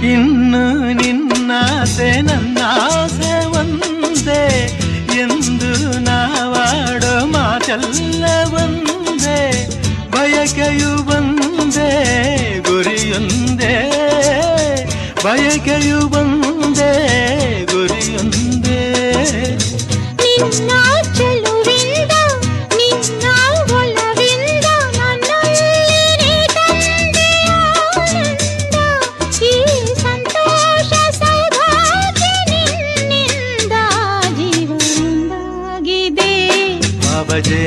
ಇನ್ನು ನಿನ್ನಾಸೆ ನನ್ನಾಸೆ ಒಂದೇ ಎಂದು ನಾವಾಡೋ ಮಾತೆಲ್ಲ ಒಂದೇ, ಬಯಕೆಯು ಒಂದೇ ಗುರಿಯೊಂದೇ, ಬಯಕೆಯು ಒಂದೇ ಗುರಿಯೊಂದೇ. ನಿನ್ನ ಚೆಲುವಿಂದ ನಿನ್ನ ಒಲವಿಂದ ನನ್ನಲ್ಲಿ ತಂದೆ ಆನಂದ, ಈ ಸಂತೋಷ ಸೌಭಾಗ್ಯ ನಿನ್ನಿಂದ ಜೀವನದಾಗಿದೆ. ಬಾಬಜೆ